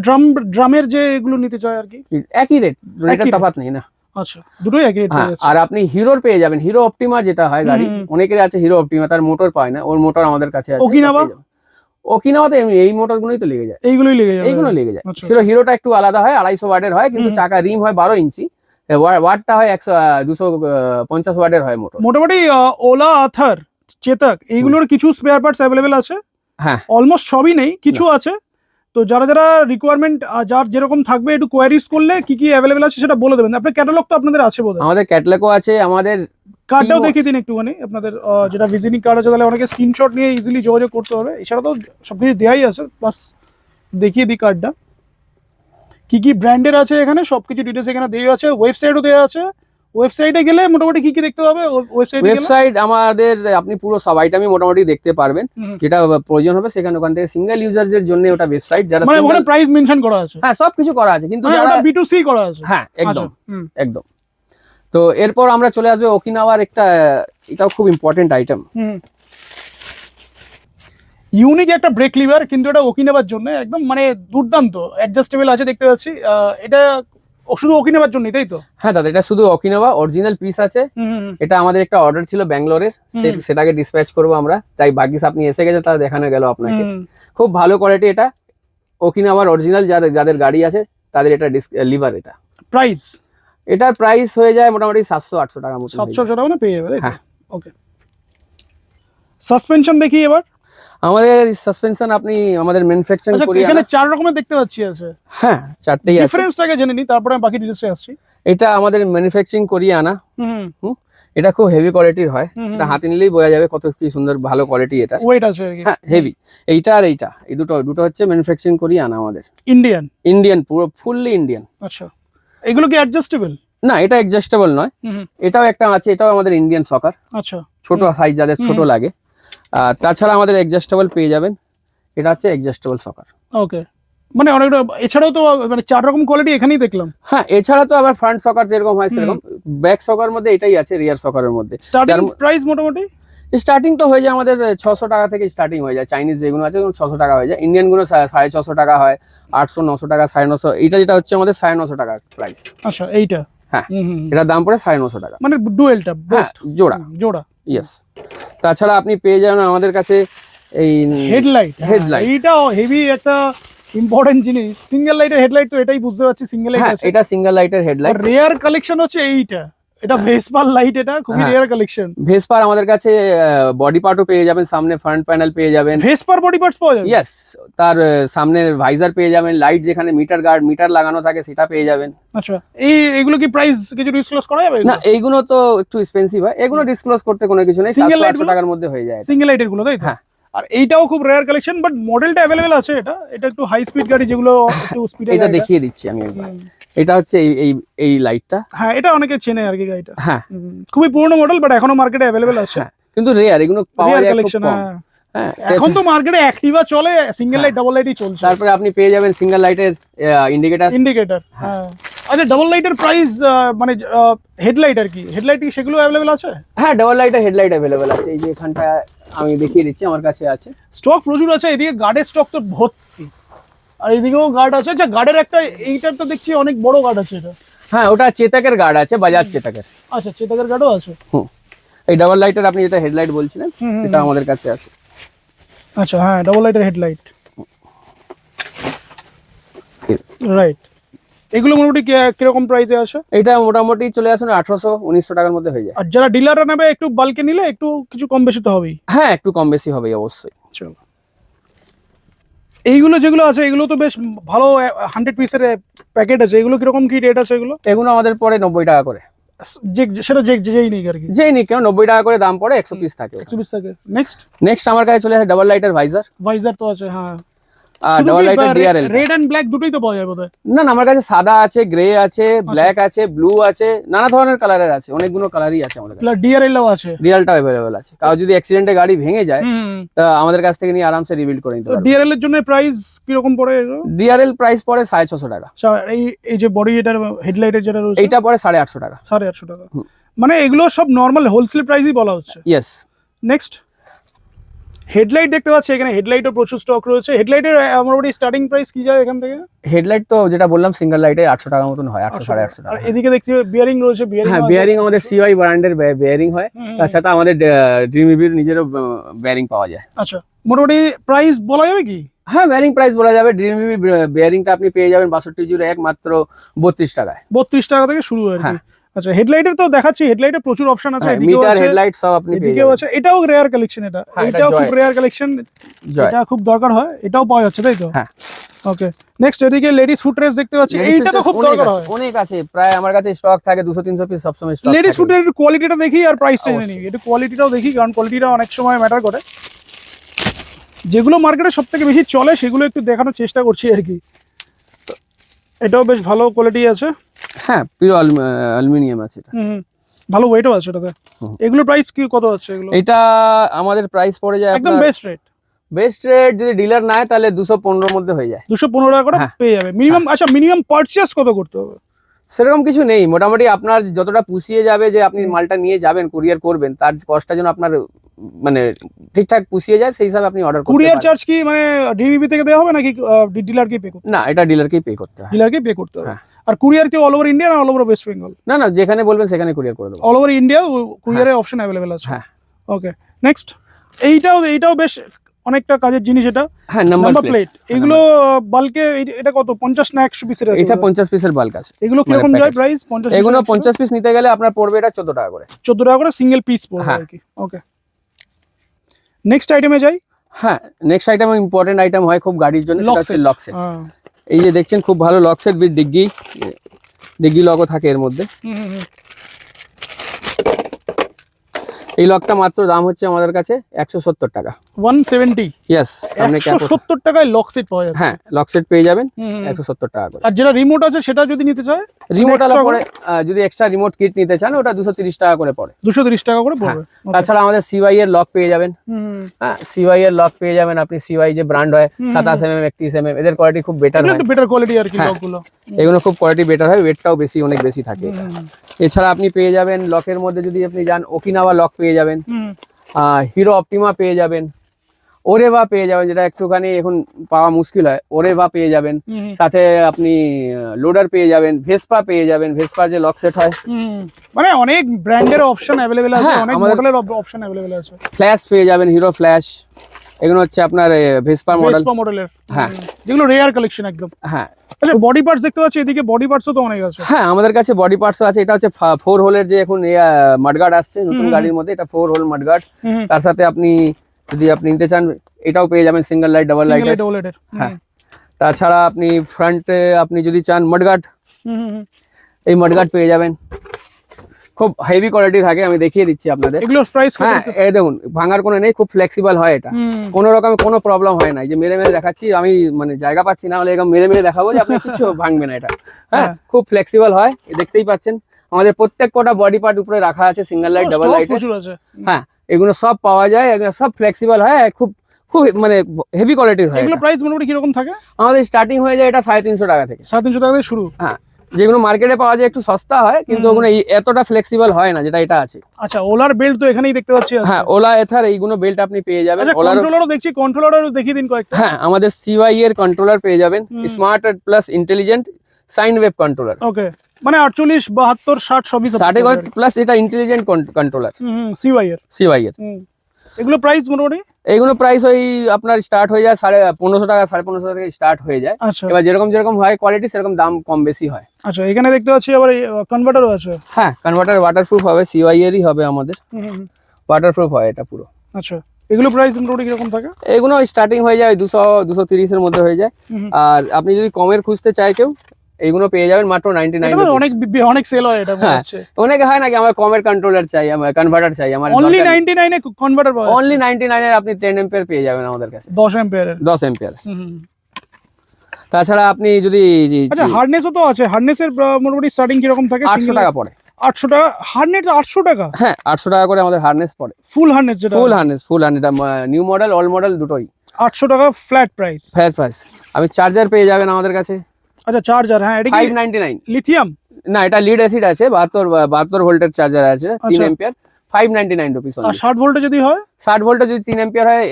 ড্রামের যে এগুলো নিতে চায় আর কি, একই রেট, রেটের তফাৎ নেই না। আচ্ছা, দুটোই একই রেট পেয়ে যাচ্ছে। আর আপনি হিরোর পেয়ে যাবেন, হিরো অপটিমা যেটা হয় গাড়ি, অনেকের আছে হিরো অপটিমা, তার মোটর পায় না, ওর মোটর আমাদের কাছে আছে। ওকিনাওয়াতে এই মোটরগুলোই তো লেগে যায়, এইগুলোই লেগে যায়, এইগুলো লেগে যায়। হিরোটা একটু আলাদা হয়, 250 ওয়াটের হয়, কিন্তু চাকা রিম হয় 12 ইঞ্চি, ওয়াটটা হয় 250 ওয়াটের হয় মোটর। মোটামুটি ওলা, আথার, চেতক এইগুলোর কিছু স্পেয়ার পার্টস অ্যাভেলেবেল আছে। হ্যাঁ, অলমোস্ট সবই নেই, কিছু আছে। তো যারা যারা রিকোয়ারমেন্ট যার যেরকম থাকবে, একটু কোয়ারিজ করলে কি কি অ্যাভেলেবেল আছে সেটা বলে দেবেন। আপনার ক্যাটালগ তো আপনাদের আছে বোধহয়? আমাদের ক্যাটালগও আছে, আমাদের কার্ডটাও দেখিয়ে দিন একটুখানি আপনাদের, যেটা ভিজিটিং কার্ড আছে, তাহলে অনেকে স্ক্রিনশট নিয়ে ইজিলি যোগাযোগ করতে হবে। এছাড়া তো সবকিছু দেওয়াই আছে, প্লাস দেখিয়ে দিই কার্ডটা কি কি ব্র্যান্ডের আছে, এখানে সবকিছু ডিটেলস এখানে দেওয়া আছে। ওয়েবসাইটও দেওয়া আছে, ওয়েবসাইটে গেলে মোটামুটি কি কি দেখতে হবে? ওয়েবসাইট আমাদের, আপনি পুরো সব আইটেমই মোটামুটি দেখতে পারবেন, যেটা প্রয়োজন হবে সেখানে ওখান থেকে সিঙ্গেল ইউজারদের জন্য ওটা ওয়েবসাইট, যারা মানে ওখানে প্রাইস মেনশন করা আছে। হ্যাঁ, সবকিছু করা আছে, কিন্তু যারা B2C করা আছে। হ্যাঁ, একদম একদম। তো এরপর আমরা চলে আসবে ওকিনাওয়ার একটা, এটাও খুব ইম্পর্টেন্ট আইটেম, ইউনিক একটা ব্রেক লিভার, কিন্তু এটা ওকিনাওয়ার জন্য একদম মানে দুর্দান্ত অ্যাডজাস্টেবল আছে দেখতে পাচ্ছি। এটা শুধু ওকিনাওয়ার জন্যই, তাই তো? হ্যাঁ দাদা, এটা শুধু ওকিনাওয়া অরিজিনাল পিস আছে। এটা আমাদের একটা অর্ডার ছিল ব্যাঙ্গালোরের, সেটাকে ডিসপ্যাচ করবো আমরা, তাই ভাগ্যিস আপনি এসে গেছে, তাহলে দেখানো গেল আপনাকে। খুব ভালো কোয়ালিটি, এটা ওকিনাওয়ার অরিজিনাল, যাদের গাড়ি আছে তাদের এটা লিভার। এটা প্রাইস, এটার প্রাইস হয়ে যায় মোটামুটি 700-800 টাকা মতো। 700 টাকা মানে পেয়ে যাবে। হ্যাঁ, ওকে। সাসপেনশন দেখি এবার। আমাদের সাসপেনশন আপনি আমাদের ম্যানুফ্যাকচারিং করি, এখানে 4 রকমের দেখতে পাচ্ছি আছে। হ্যাঁ, 4টেই আছে। ডিফারেন্সটাকে জেনে নিই, তারপরে আমি বাকি ডিটেইলসে আসছি। এটা আমাদের ম্যানুফ্যাকচারিং করি আনা। এটা খুব হেভি কোয়ালিটির হয়, এটা হাতে নিলেই বোঝা যাবে কত কি সুন্দর ভালো কোয়ালিটি। এটা ওয়েট আছে আর কি। হ্যাঁ, হেভি। এইটা আর এইটা, এই দুটো হচ্ছে ম্যানুফ্যাকচারিং করি আনা আমাদের। ইন্ডিয়ান, পুরো ফুললি ইন্ডিয়ান। আচ্ছা, এগুলো কি অ্যাডজাস্টেবল? না, এটা অ্যাডজাস্টেবল নয়। এটাও একটা আছে, এটাও আমাদের ইন্ডিয়ান সকার। আচ্ছা, ছোট সাইজ, যাদের ছোট লাগে। আর তাছাড়া আমাদের অ্যাডজাস্টেবল পেয়ে যাবেন, এটা হচ্ছে অ্যাডজাস্টেবল সকার। ওকে, মানে অনেকটা। এছাড়াও তো মানে 4 রকম কোয়ালিটি এখানেই দেখলাম। হ্যাঁ, এছাড়া তো আবার ফ্রন্ট সকার যেরকম হয় সেরকম, ব্যাক সকার মধ্যে এটাই আছে, রিয়ার সকারের মধ্যে। স্টার্টিং প্রাইস মোটামুটি স্টার্টিং তো হয়ে যায় আমাদের 600 টাকা থেকে স্টার্টিং হয়ে যায়। চাইনিজ যেগুলো আছে 600 টাকা হয়ে যায়, ইন্ডিয়ান গুলো 650 টাকা হয়, 800-900 টাকা, 950। এইটা যেটা হচ্ছে আমাদের 950 টাকা প্রাইস। আচ্ছা, এইটা হ্যাঁ, এটার দাম পড়ে 950 টাকা, মানে ডুয়েলটা, জোড়া। ইয়েস। তাছাড়া আপনি পেয়ে যাবেন আমাদের কাছে এই হেডলাইট। এইটাও হেভি একটা ইম্পর্টেন্ট জিনিস। সিঙ্গেল লাইটের হেডলাইট, তো এটাই বুঝতে পারছি সিঙ্গেল লাইট আছে। এটা সিঙ্গেল লাইটের হেডলাইট। রেয়ার কালেকশন হচ্ছে এইটা, এটা ভেসপার লাইট, এটা খুবই রেয়ার কালেকশন। ভেসপার আমাদের কাছে বডি পার্টও পেয়ে যাবেন, সামনে ফ্রন্ট প্যানেল পেয়ে যাবেন। ভেসপার বডি পার্টস পাওয়া যাবে? ইয়েস, তার সামনের ভাইজার পেয়ে যাবেন, লাইট যেখানে মিটার লাগানো থাকে সেটা পেয়ে যাবেন। আচ্ছা, এগুলো কি প্রাইস কিছু ডিসক্লোজ করা যাবে? না, এইগুলো তো একটু এক্সপেন্সিভ হয়, এগুলো ডিসক্লোজ করতে কোনো কিছু নেই, 700-800 টাকার মধ্যে হয়ে যায় সিঙ্গেল লাইটের গুলো, তাই তো? হ্যাঁ। আর এইটাও খুব রেয়ার কালেকশন, বাট মডেলটা अवेलेबल আছে। এটা একটু হাই স্পিড গাড়ি, যেগুলো একটু স্পিডে। এটা দেখিয়ে দিচ্ছি আমি একবার। এটা হচ্ছে এই লাইটটা। হ্যাঁ, এটা অনেকে চেনে আর কি গাড়িটা। হ্যাঁ, খুবই পুরনো মডেল, বাট এখনো মার্কেটে अवेलेबल আছে। কিন্তু রেয়ার, এগুলো পাওয়া যায় খুব কম। হ্যাঁ, এখন তো মার্কেটে অ্যাক্টিভা চলে, সিঙ্গেল লাইট ডাবল লাইটই চলছে। তারপরে আপনি পেয়ে যাবেন সিঙ্গেল লাইটের ইন্ডিকেটর। হ্যাঁ। আচ্ছা, ডাবল লাইটের প্রাইস, মানে হেডলাইট আর কি, হেডলাইট কি সেগুলো अवेलेबल আছে? হ্যাঁ, ডাবল লাইটের হেডলাইট अवेलेबल আছে, এই যে এখানটা আমি দেখিয়ে দিচ্ছি, আমার কাছে আছে। স্টক প্রচুর আছে, এদিকে গার্ডের স্টক তো ভর্তি, আর এদিকেও গার্ড আছে। আচ্ছা, গার্ডের একটা, এইটার তো দেখছি অনেক বড় গার্ড আছে এটা। হ্যাঁ, ওটা চেতকের গার্ড আছে, বাজাজ চেতকের। আচ্ছা, চেতকের গার্ডও আছে। এই ডাবল লাইটের আপনি যেটা হেডলাইট বলছিলেন, এটা আমাদের কাছে আছে। আচ্ছা, হ্যাঁ, ডাবল লাইটের হেডলাইট, রাইট। এগুলো মোটামুটি কিরকম প্রাইসে আছে? এটা মোটামুটি চলে আসুন 1800-1900 টাকার মধ্যে হয়ে যায়। আর যারা ডিলাররা নেবে, একটু বাল্কে নিলে একটু কিছু কম বেশি তো হবেই। হ্যাঁ, একটু কম বেশি হবেই অবশ্যই। চলো, এইগুলো যেগুলো আছে এগুলো তো বেশ ভালো, 100 পিসের প্যাকেট আছে। এগুলো কিরকম কি রেট আছে? এগুলো আমাদের পরে 90 টাকা করে। সেটা যেই নেই আর কি, যেই নি কেন 90 টাকা করে দাম পড়ে, 100 পিস থাকে। 120 থাকে। নেক্সট নেক্সট আমার কাছে চলে আসে ডাবল লাইটের ভাইজার, ভাইজার তো আছে, হ্যাঁ। আর ডাবল লাইটের ডিআরএল। রেড এন্ড ব্ল্যাক দুটোই তো পাওয়া যায় বোধহয়। না না, আমার কাছে সাদা আছে, গ্রে আছে, ব্ল্যাক আছে, ব্লু আছে, নানা ধরনের কালারের আছে, অনেকগুলো কালারই আছে আমাদের কাছে। ডিআরএল আছে, ডিআরএলটাও अवेलेबल আছে। কারো যদি অ্যাক্সিডেন্টে গাড়ি ভেঙে যায় তা আমাদের কাছ থেকে নিয়ে আরামসে রিবিল্ড করে নিতে পারবে। ডিআরএল এর জন্য প্রাইস কি রকম পড়ে? ডিআরএল প্রাইস পড়ে 650 টাকা। এই যে বডি এটার হেডলাইটের যেটা রয়েছে এইটা পড়ে 850 টাকা। 850 টাকা। মানে এগুলো সব নরমাল হোলসেল প্রাইসই বলা হচ্ছে। ইয়েস। নেক্সট হেডলাইট দেখতে পাচ্ছি এখানে, হেডলাইটও প্রচুর স্টক রয়েছে। হেডলাইটের মোটামুটি স্টার্টিং প্রাইস কি যায় এখান থেকে? হেডলাইট তো যেটা বললাম সিঙ্গেল লাইটে 800 টাকার মতন হয়, 800 850 টাকা। আর এদিকে দেখছি বিয়ারিং রয়েছে, হ্যাঁ বিয়ারিং আমাদের সিওয়াই ব্র্যান্ডের বিয়ারিং হয়, তার সাথে আমাদের ড্রিমভির নিজেরও বিয়ারিং পাওয়া যায়। আচ্ছা, মোটামুটি প্রাইস বলা যাবে কি? হ্যাঁ বিয়ারিং প্রাইস বলা যাবে। ড্রিমভি বিয়ারিংটা আপনি পেয়ে যাবেন 6201 মাত্র 32 টাকায়। 32 টাকা থেকে শুরু হয়। হ্যাঁ। আচ্ছা, হেডলাইটের তো দেখাচ্ছি, হেডলাইটের প্রচুর অপশন আছে। এদিকেও মিটার আছে, হেডলাইট সব আপনি পেয়ে এদিকেও আছে। এটাও রেয়ার কালেকশন, এটাও খুব রেয়ার কালেকশন, এটা খুব দরকার হয়, এটাও পাওয়া যাচ্ছে তাই তো? হ্যাঁ। ওকে, নেক্সট এদিকে লেডিস ফুটরেস দেখতে পাচ্ছি, এইটা তো খুব দরকার হয়। অনেক আছে, প্রায় আমার কাছে স্টক থাকে 200-300 পিস সব সময় স্টক। লেডিস ফুটের কোয়ালিটিটা দেখি আর প্রাইসটা জেনে নিই। এটা কোয়ালিটিটাও দেখি, কারণ কোয়ালিটিটা অনেক সময় ম্যাটার করে। যেগুলো মার্কেটে সবথেকে বেশি চলে সেগুলো একটু দেখানোর চেষ্টা করছি আর কি। এটাও বেশ ভালো কোয়ালিটি আছে। হ্যাঁ পিওর অ্যালুমিনিয়াম আছে এটা। ভালো ওয়েটও আছে এটাতে। এগুলোর প্রাইস কি কত আছে এগুলো? এটা আমাদের প্রাইস পড়ে যায় একদম বেস্ট রেট। বেস্ট রেট যদি ডিলার নেয় তাহলে 215 মধ্যে হয়ে যায়। 215 টাকা করে পেয়ে যাবে মিনিমাম। আচ্ছা, মিনিমাম পারচেজ কত করতে হবে? সেরকম কিছু নেই, মোটামুটি আপনার যতটা পুষিয়ে যাবে যে আপনি মালটা নিয়ে যাবেন কুরিয়ার করবেন, তার কষ্টটা যেন আপনার মানে ঠিকঠাক পুষিয়ে যায় সেই হিসাবে আপনি অর্ডার করতে পারেন। কুরিয়ার চার্জ কি মানে ডিবিবি থেকে দেওয়া হবে নাকি ডিলারকে পে করতে? না, এটা ডিলারকেই পে করতে হয়। ডিলারকে পে করতে হবে। হ্যাঁ। আর কুরিয়ার কি অল ওভার ইন্ডিয়া না অল ওভার ওয়েস্ট বেঙ্গল? না না, যেখানে বলবেন সেখানে কুরিয়ার করে দেবো। অল ওভার ইন্ডিয়া কুরিয়ারের অপশন अवेलेबल আছে। হ্যাঁ। ওকে, নেক্সট এইটাও বেশ অনেকটা কাজের জিনিস। এটা হ্যাঁ নাম্বার প্লেট। এগুলো বালকে এটা কত 50 না 100 পিসের আছে? এটা 50 পিসের বাল্ক আছে। এগুলো কি রকম যায় প্রাইস? 50 এগুলো 50 পিস নিতে গেলে আপনার পড়বে এটা 14 টাকা করে। 14 টাকা করে সিঙ্গেল পিস পড়বে আর কি। ওকে, নেক্সট আইটেমে যাই। হ্যাঁ, নেক্সট আইটেম ইম্পর্টেন্ট আইটেম হয় খুব গাড়ির জন্য, সেটা হচ্ছে লক সেট। হ্যাঁ, এই যে দেখছেন খুব ভালো লক সেট উইথ ডিগ্গি লগও থাকে এর মধ্যে। এই লকটা মাত্র দাম হচ্ছে আমাদের কাছে 170 টাকা। 170? ইয়েস, আপনি 170 টাকায় লক সেট পাওয়া যাবে। হ্যাঁ লক সেট পেয়ে যাবেন 170 টাকা করে। আর যেটা রিমোট আছে সেটা যদি নিতে চায়, রিমোট আলা পড়ে, যদি এক্সট্রা রিমোট কিট নিতে চান ওটা 230 টাকা করে পড়ে। 230 টাকা করে পড়বে। তাছাড়া আমাদের সিওয়াই এর লক পেয়ে যাবেন। হ্যাঁ, সিওয়াই এর লক পেয়ে যাবেন আপনি। সিওয়াই যে ব্র্যান্ড হয় 27 mm 31 mm, এদের কোয়ালিটি খুব বেটার হয়। একটু বেটার কোয়ালিটি আর কি লকগুলো। এগুলো খুব কোয়ালিটি বেটার হয়, ওয়েটটাও বেশি, অনেক বেশি থাকে। এছাড়া আপনি পেয়ে যাবেন লকের মধ্যে যদি আপনি যান ওকিনাওয়া লক পেয়ে যাবেন, হিরো অপটিমা পেয়ে যাবেন, ওরেভা পেয়ে যাবেন, যেটা একটুখানি এখন পাওয়া মুশকিল হয়, ওরেভা পেয়ে যাবেন। সাথে আপনি লোডার পেয়ে যাবেন, ভেসপা পেয়ে যাবেন, ভেসপার যে লক সেট হয়। মানে অনেক ব্র্যান্ডের অপশন अवेलेबल আছে, অনেক মডেলের অপশন अवेलेबल আছে। ফ্ল্যাশ পেয়ে যাবেন, হিরো ফ্ল্যাশ। এগুলো হচ্ছে আপনার ভেসপা মডেলের। হ্যাঁ, যেগুলো রেয়ার কালেকশন একদম। হ্যাঁ। আচ্ছা, বডি পার্টস দেখতে পাচ্ছি, এদিকে বডি পার্টসও তো অনেক আছে। হ্যাঁ, আমাদের কাছে বডি পার্টসও আছে। এটা হচ্ছে 4 হোলের যে এখন মাডগার্ড আসছে নতুন গাড়ির মধ্যে, এটা 4 হোল মাডগার্ড। তার সাথে আপনি যদি আপনি নিতে চান এটাও পেয়ে যাবেন, সিঙ্গেল লাইট ডাবল লাইটের। হ্যাঁ, তাছাড়া আপনি ফ্রন্টে আপনি যদি চান মাডগার্ড, এই মাডগার্ড পেয়ে যাবেন। খুব হেভি কোয়ালিটি থাকে, আমি দেখিয়ে দিচ্ছি আপনাদের। এগুলোর প্রাইস কত? হ্যাঁ, এই দেখুন ভাঙার কোনো নেই, খুব ফ্লেক্সিবল হয় এটা, কোনো রকমের কোনো প্রবলেম হয় না। এই যে মেরে মেরে দেখাচ্ছি আমি, মানে জায়গা পাচ্ছি না হলে এরকম মেরে মেরে দেখাবো যে আপনার কিছু ভাঙবে না এটা। হ্যাঁ, খুব ফ্লেক্সিবল হয়, দেখতেই পাচ্ছেন। আমাদের প্রত্যেক কটা বডি পার্ট উপরে রাখা আছে, সিঙ্গেল লাইট ডাবল লাইট। হ্যাঁ, এগুলো সব পাওয়া যায়, এগুলো সব ফ্লেক্সিবল হয়, খুব খুব মানে হেভি কোয়ালিটির হয়। এগুলো প্রাইস মোটামুটি কিরকম থাকে? আমাদের স্টার্টিং হয়ে যায় এটা 350 টাকা থেকে। 350 টাকা থেকে শুরু। হ্যাঁ, যেগুলো মার্কেটে পাওয়া যায় একটু সস্তা হয়, কিন্তু ওগুলো এতটা ফ্লেক্সিবল হয় না যেটা এটা আছে। আচ্ছা, ওলার বেল্ট তো এখানেই দেখতে পাচ্ছি। হ্যাঁ, ওলা এথার এইগুলো বেল্ট আপনি পেয়ে যাবেন। ওলার কন্ট্রোলারও দেখছি, কন্ট্রোলারও দেখিয়ে দিন কয়েকটা। হ্যাঁ, আমাদের সিওয়াই এর কন্ট্রোলার পেয়ে যাবেন, smart plus intelligent sine wave controller. Okay, মানে 48 72 60 সবই 60 প্লাস এটা ইন্টেলিজেন্ট কন্ট্রোলার সিওয়াই এর। এগুলো প্রাইস মোটামুটি? এইগুলো প্রাইস ওই আপনার স্টার্ট হয়ে যায় 1550 টাকা, 1550 থেকে স্টার্ট হয়ে যায়। আচ্ছা, এবার যেরকম যেরকম হয় কোয়ালিটি সেরকম দাম কম বেশি হয়। আচ্ছা, এখানে দেখতে পাচ্ছি আবার কনভার্টারও আছে। হ্যাঁ, কনভার্টার ওয়াটারপ্রুফ হবে, সিওয়াই এরই হবে আমাদের, ওয়াটারপ্রুফ হয় এটা পুরো। আচ্ছা, এগুলো প্রাইস মোটামুটি কিরকম থাকে? এগুলো স্টার্টিং হয়ে যায় 200 230 এর মধ্যে হয়ে যায়। আর আপনি যদি কমের খুঁজতে চাই কেউ, এইগুলো পেয়ে যাবেন মাত্র 99 এটা তো অনেক সেল হয় এটা মনে হ্যাঁ, হচ্ছে। অনেকে হয় নাকি আমার কমের কন্ট্রোলার চাই, আমার কনভার্টার চাই, আমার অনলি 99 এ কনভার্টার পাওয়া অনলি যাচ্ছে 99 এর আপনি 10 এম্পিয়ার পেয়ে যাবেন আমাদের কাছে, 10 অ্যাম্পিয়ারের। 10 এম্পিয়ার। হুম। তাছাড়া আপনি যদি আচ্ছা হার্নেসও তো আছে, হার্নেসের মোটামুটি স্টার্টিং কিরকম থাকে? 800 টাকা পড়ে। 800 টাকা হার্নেস? 800 টাকা? হ্যাঁ 800 টাকা করে আমাদের হার্নেস পড়ে, ফুল হার্নেস যেটা? Full harness new model old model দুটোই 800 টাকা ফ্ল্যাট প্রাইস। Fair price. আমি চার্জার পেয়ে যাবেন আমাদের কাছে আচ্ছা চার্জার, হ্যাঁ এটা কি 599। লিথিয়াম? না এটা লিড অ্যাসিড আছে, 72 ভোল্টের চার্জার আছে 3 আচ্ছা। Ampere, 599 rupees. আর 60 ভোল্টে যদি হয়? 60 ভোল্টে যদি 3 এম্পিয়ার হয়,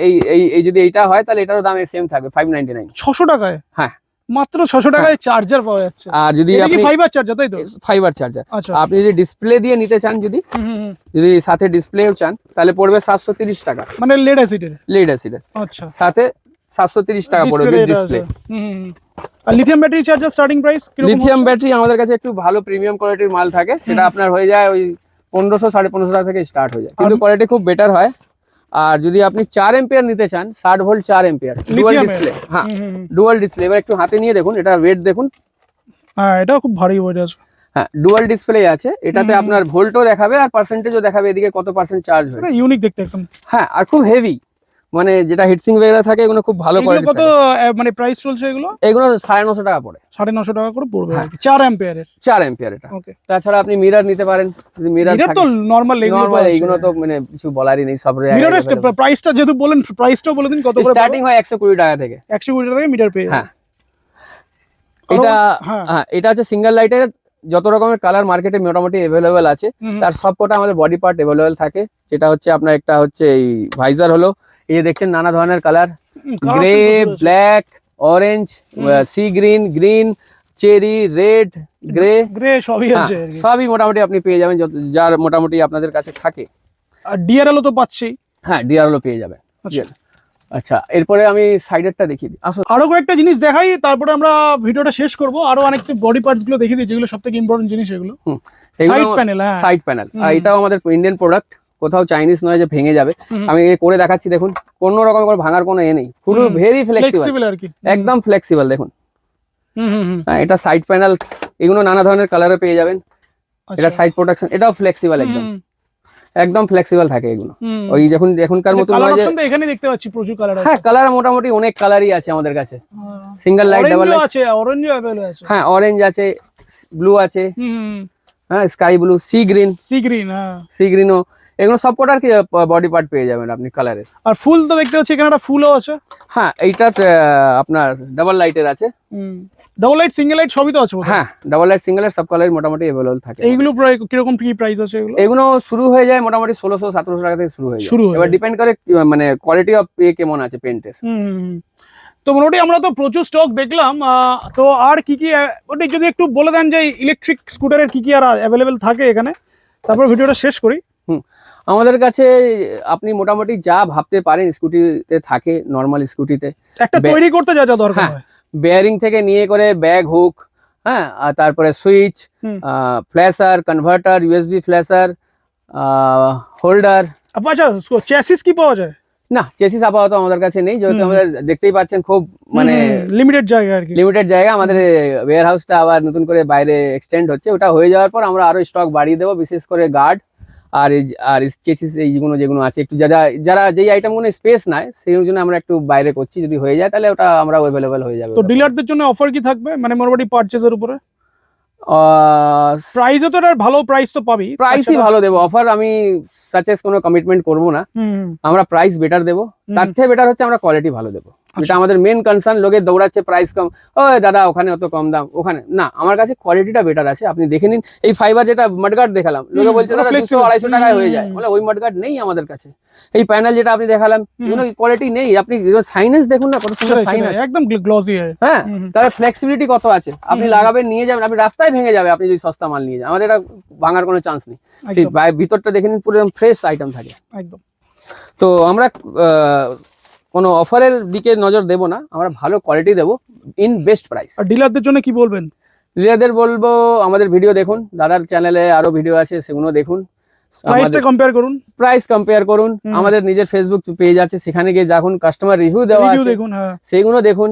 এই যদি এইটা হয় তাহলে এটারও দাম সেম থাকবে 599। 600 টাকায়? হ্যাঁ মাত্র 600 টাকায় চার্জার পাওয়া যাচ্ছে। আর যদি এটা কি আপনি ফাইবার চার্জার তাই তো? ফাইবার চার্জার, আচ্ছা। আপনি যদি ডিসপ্লে দিয়ে নিতে চান, যদি সাথে ডিসপ্লেও চান তাহলে পড়বে 730 টাকা, মানে লেড অ্যাসিডের? লিড অ্যাসিডের আচ্ছা। সাথে 730 টাকা পড়বে ডিসপ্লে। আর lithium battery charger starting price কিরকম? লিথিয়াম ব্যাটারি আমাদের কাছে একটু ভালো প্রিমিয়াম কোয়ালিটির মাল থাকে, সেটা আপনার হয়ে যায় ওই 1500 1550 টাকা থেকে স্টার্ট হয়ে যায়, কিন্তু কোয়ালিটি খুব বেটার হয়। আর যদি আপনি 4 এম্পিয়ার নিতে চান, 60 ভোল্ট 4 এম্পিয়ার ডুয়াল ডিসপ্লে, হ্যাঁ ডুয়াল ডিসপ্লে, এবার একটু হাতে নিয়ে দেখুন, এটা ওয়েট দেখুন, হ্যাঁ এটা খুব ভারী ওয়েট আছে। হ্যাঁ ডুয়াল ডিসপ্লে আছে, এটাতে আপনার ভোল্টও দেখাবে আর পার্সেন্টেজও দেখাবে, এদিকে কত পার্সেন্ট চার্জ হয়েছে। এটা ইউনিক দেখতে একদম। হ্যাঁ আর খুব হেভি, মানে যেটা হিটসিং বেগরা থাকে এগুলো খুব ভালো এগুলো কোয়ালিটি কত মানে প্রাইস চলছে এগুলো? এগুলো 950 টাকা পড়ে। 950 টাকা করে পড়বে হ্যাঁ। 4 অ্যাম্পিয়ারের? 4 এম্পিয়ার এটা। ওকে। তাছাড়া আপনি মিরর নিতে পারেন, যদি মিরর মিরর তো নরমাল নরমাল, এইগুলো তো মানে কিছু বলারই নেই, সব মিররের প্রাইসটা যেহেতু বলেন, প্রাইসটাও বলে দিন কত করে স্টার্টিং হয় 120 টাকা থেকে। 120 টাকা থেকে মিরর পেয়ে হ্যাঁ এটা, হ্যাঁ এটা হচ্ছে সিঙ্গেল লাইটের, যত রকমের কালার মার্কেটে মোটামুটি अवेलेबल আছে, তার সবকটা আমাদের বডি পার্ট अवेलेबल থাকে। যেটা হচ্ছে আপনার একটা হচ্ছে এই ভাইজার হলো, এই যে দেখছেন নানা ধরনের colour, grey, black, orange, sea green, green, cherry, red, grey সবই আছে। সবই মোটামুটি আপনি পেয়ে যাবেন, যার মোটামুটি আপনাদের কাছে থাকে। আর ডিআরএলও তো পাচ্ছি? হ্যাঁ ডিআরএলও পেয়ে যাবেন। আচ্ছা এরপরে আমি সাইডেরটা দেখিয়ে দিই। আরো কয়েকটা জিনিস দেখাই, তারপরে আমরা ভিডিওটা শেষ করব। আরো অনেক বডি পার্টস গুলো দেখিয়ে দিই, যেগুলো সবথেকে ইম্পর্টেন্ট জিনিস এগুলো। সাইড প্যানেল, হ্যাঁ সাইড প্যানেল, এটাও আমাদের ইন্ডিয়ান প্রোডাক্ট, কোথাও চাইনিজ নয় যে ভেঙে যাবে। আমি করে দেখাচ্ছি, দেখুন কোনো রকম করে ভাঙার কোনো নেই, ফুল ভেরি ফ্লেক্সিবল আর কি, একদম ফ্লেক্সিবল দেখুন। হ্যাঁ এটা সাইড প্যানেল, এগুলো নানা ধরনের কালারে পেয়ে যাবেন। এটা সাইড প্রোটেকশন, এটাও ফ্লেক্সিবল, একদম ফ্লেক্সিবল থাকে এগুলো। ওই যখন এখনকার মতো নয় যে এখানে দেখতে পাচ্ছি প্রচুর কালার আছে। হ্যাঁ কালার মোটামুটি অনেক কালারই আছে আমাদের কাছে, সিঙ্গেল লাইট, ডাবল লাইট আছে, অরেঞ্জও अवेलेबल আছে। হ্যাঁ অরেঞ্জ আছে, ব্লু আছে, হ্যাঁ স্কাই ব্লু, সি গ্রিন, হ্যাঁ সি গ্রিনও, এগুলো সব কটার কি বডি পার্ট পেয়ে যাবেন আপনি কালারের। আর ফুল তো দেখতে পাচ্ছি এখানে একটা ফুলও আছে। হ্যাঁ এইটা আপনার ডাবল লাইটের আছে, ডাবল লাইট সিঙ্গেল লাইট সবই তো আছে। হ্যাঁ ডাবল লাইট সিঙ্গেল লাইট সব কালার মোটামুটি अवेलेबल থাকে। এইগুলো কিরকম কি প্রাইস আছে এগুলো? এগুলো শুরু হয়ে যায় মোটামুটি 1600-1700 টাকা থেকে শুরু হয়ে যায়, এবার ডিপেন্ড করে মানে কোয়ালিটি অফ কেমন আছে পেন্টের। তো মোটামুটি আমরা তো প্রচুর স্টক দেখলাম, তো আর কি কি ওটা যদি একটু বলে দেন যে ইলেকট্রিক স্কুটারের কি কি আর अवेलेबल থাকে এখানে, তারপর ভিডিওটা শেষ করি। আমাদের কাছে আপনি মোটামুটি যা ভাবতে পারেন স্কুটিতে থাকে, নরমাল স্কুটিতে একটা তৈরি করতে যা যা দরকার হয়, বেয়ারিং থেকে নিয়ে করে ব্যাগ হুক, হ্যাঁ আর তারপরে switch, flasher, converter, USB flasher, holder. আচ্ছা চ্যাসিস কি পাওয়া যায়? না চেসিস আপাতত আমাদের কাছে নেই, যেহেতু আমরা দেখতেই পাচ্ছেন খুব মানে লিমিটেড জায়গা আর কি, লিমিটেড জায়গা। আমাদের ওয়্যার হাউসটা আবার নতুন করে বাইরে এক্সটেন্ড হচ্ছে, ওটা হয়ে যাওয়ার পর আমরা আরো স্টক বাড়িয়ে দেবো, বিশেষ করে গার্ড আর চেসিস যেগুলো আছে, একটু যারা যেই আইটেমগুলো স্পেস নাই সেই জন্য আমরা একটু বাইরে করছি, যদি হয়ে যায় তাহলে ওটা আমরা অ্যাভেলেবল হয়ে যাবে। তো ডিলারদের জন্য অফার কি থাকবে মানে মোটামুটি পারচেজের উপরে? প্রাইসও তো ভালো প্রাইস তো পাবি, প্রাইসই ভালো দেবো, অফার আমি সাচেস কোনো কমিটমেন্ট করবো না, আমরা প্রাইস বেটার দেবো, তার থেকে বেটার হচ্ছে আমরা কোয়ালিটি ভালো দেবো, যেটা আমাদের মেন কনসার্ন। লোকে দৌড়াচ্ছে প্রাইস কম, ও দাদা ওখানে অত কম দাম, ওখানে না, আমার কাছে কোয়ালিটিটা বেটার আছে। আপনি দেখে নিন এই ফাইবার যেটা মাডগার্ড দেখালাম, লোকে বলছে দাদা 200-250 টাকায় হয়ে যায়, বলে ওই মাডগার্ড নেই আমাদের কাছে। এই প্যানেল যেটা আপনি দেখালাম এগুলো কোয়ালিটি নেই, আপনি সাইনেস দেখুন না কত সুন্দর সাইন আছে, একদম গ্লসি। হ্যাঁ তার ফ্লেক্সিবিলিটি কত আছে, আপনি লাগাবেন নিয়ে যাবেন, আপনি রাস্তায় ভেঙে যাবে আপনি যদি সস্তা মাল নিয়ে যান, আমাদের এটা ভাঙার কোনো চান্স নেই। ভিতরটা দেখে নিন পুরো ফ্রেশ আইটেম থাকে একদম। তো আমরা কোনো অফারের দিকে নজর দেব না, আমরা ভালো কোয়ালিটি দেবো ইন বেস্ট প্রাইস। আর ডিলারদের জন্য কি বলবেন? ডিলারদের বলবো আমাদের ভিডিও দেখুন, দাদার চ্যানেলে আরো ভিডিও আছে সেগুলো দেখুন, প্রাইসটা কম্পেয়ার করুন, প্রাইস কম্পেয়ার করুন, আমাদের নিজের ফেসবুক পেজ আছে সেখানে গিয়ে যখন কাস্টমার রিভিউ দেওয়া আছে দেখুন, হ্যাঁ সেইগুলো দেখুন,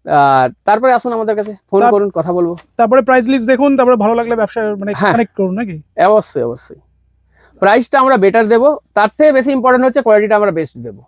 আর তারপরে আসুন আমাদের কাছে, ফোন করুন, কথা বলবো। তারপরে প্রাইস লিস্ট দেখুন, তারপরে ভালো লাগলে ব্যবসা মানে হ্যাঁ। কানেক্ট করুন নাকি? অবশ্যই অবশ্যই, প্রাইসটা আমরা বেটার দেবো, তার থেকে বেশি ইম্পর্টেন্ট হচ্ছে কোয়ালিটিটা আমরা বেস্ট দেবো।